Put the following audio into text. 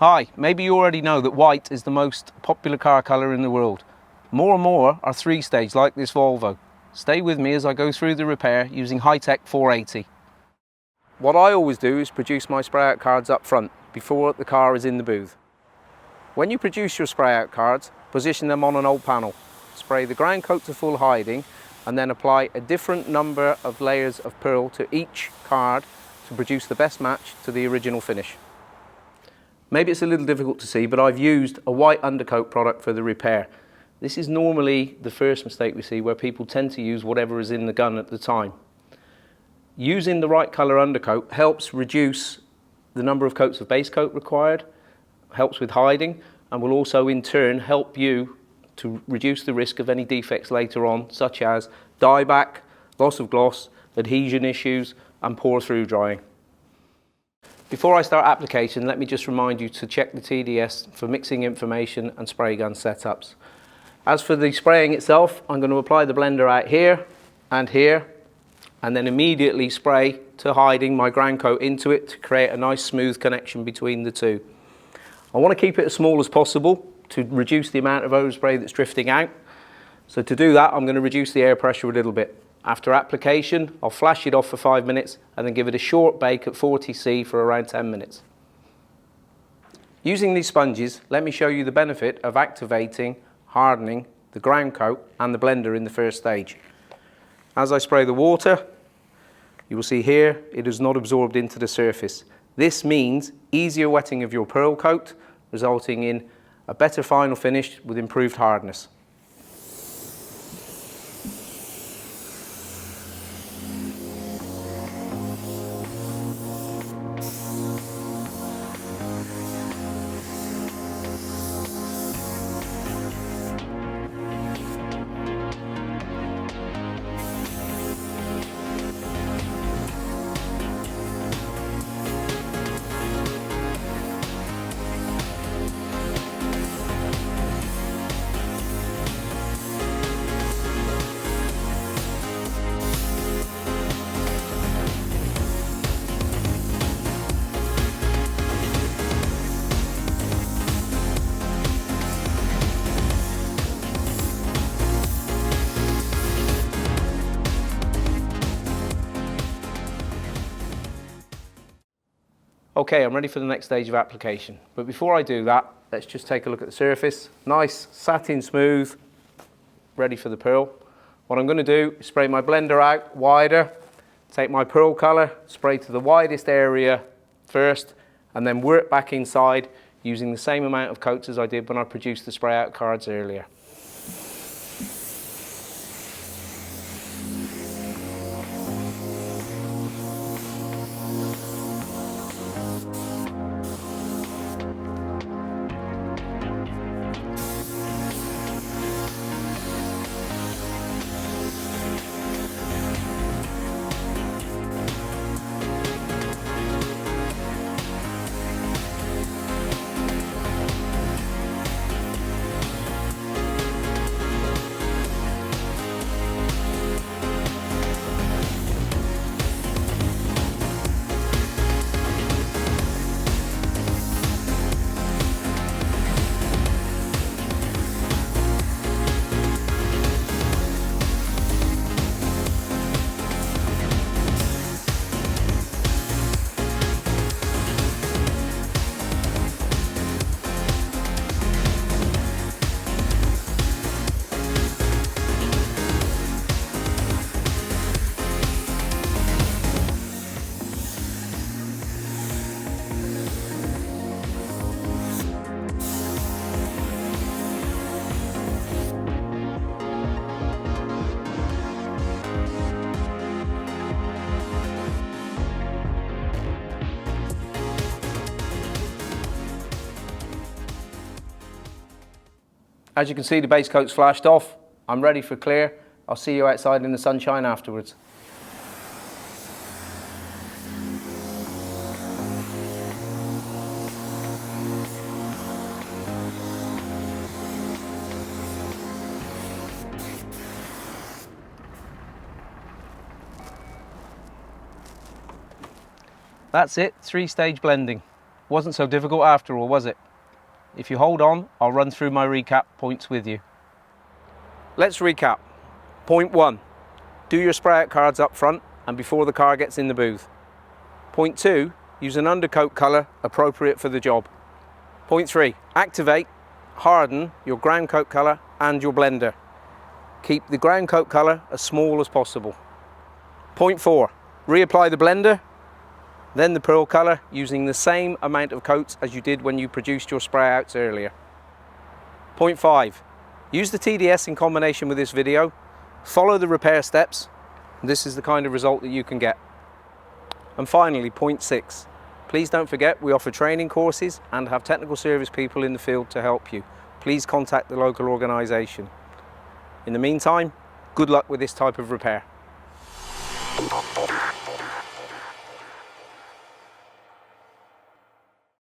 Hi, maybe you already know that white is the most popular car colour in the world. More and more are three-stage like this Volvo. Stay with me as I go through the repair using Hi-TEC 480. What I always do is produce my spray out cards up front before the car is in the booth. When you produce your spray out cards, position them on an old panel. Spray the ground coat to full hiding and then apply a different number of layers of pearl to each card to produce the best match to the original finish. Maybe it's a little difficult to see, but I've used a white undercoat product for the repair. This is normally the first mistake we see, where people tend to use whatever is in the gun at the time. Using the right colour undercoat helps reduce the number of coats of base coat required, helps with hiding, and will also in turn help you to reduce the risk of any defects later on, such as dieback, loss of gloss, adhesion issues, and pour through drying. Before I start application, let me just remind you to check the TDS for mixing information and spray gun setups. As for the spraying itself, I'm going to apply the blender out here, and then immediately spray to hiding my ground coat into it to create a nice smooth connection between the two. I want to keep it as small as possible to reduce the amount of overspray that's drifting out. So to do that, I'm going to reduce the air pressure a little bit. After application, I'll flash it off for 5 minutes and then give it a short bake at 40°C for around 10 minutes. Using these sponges, let me show you the benefit of activating, hardening the ground coat and the blender in the first stage. As I spray the water, you will see here it is not absorbed into the surface. This means easier wetting of your pearl coat, resulting in a better final finish with improved hardness. Okay, I'm ready for the next stage of application. But before I do that, let's just take a look at the surface. Nice, satin smooth, ready for the pearl. What I'm going to do is spray my blender out wider, take my pearl colour, spray to the widest area first, and then work back inside using the same amount of coats as I did when I produced the spray out cards earlier. As you can see, the base coat's flashed off. I'm ready for clear. I'll see you outside in the sunshine afterwards. That's it, 3-stage blending. Wasn't so difficult after all, was it? If you hold on, I'll run through my recap points with you. Let's recap. Point 1. Do your spray out cards up front and before the car gets in the booth. Point 2. Use an undercoat colour appropriate for the job. Point 3. Activate, harden your ground coat colour and your blender. Keep the ground coat colour as small as possible. Point 4. Reapply the blender, then the pearl colour using the same amount of coats as you did when you produced your spray outs earlier. Point 5. Use the TDS in combination with this video, follow the repair steps, and this is the kind of result that you can get. And finally, point 6. Please don't forget we offer training courses and have technical service people in the field to help you. Please contact the local organisation. In the meantime, good luck with this type of repair.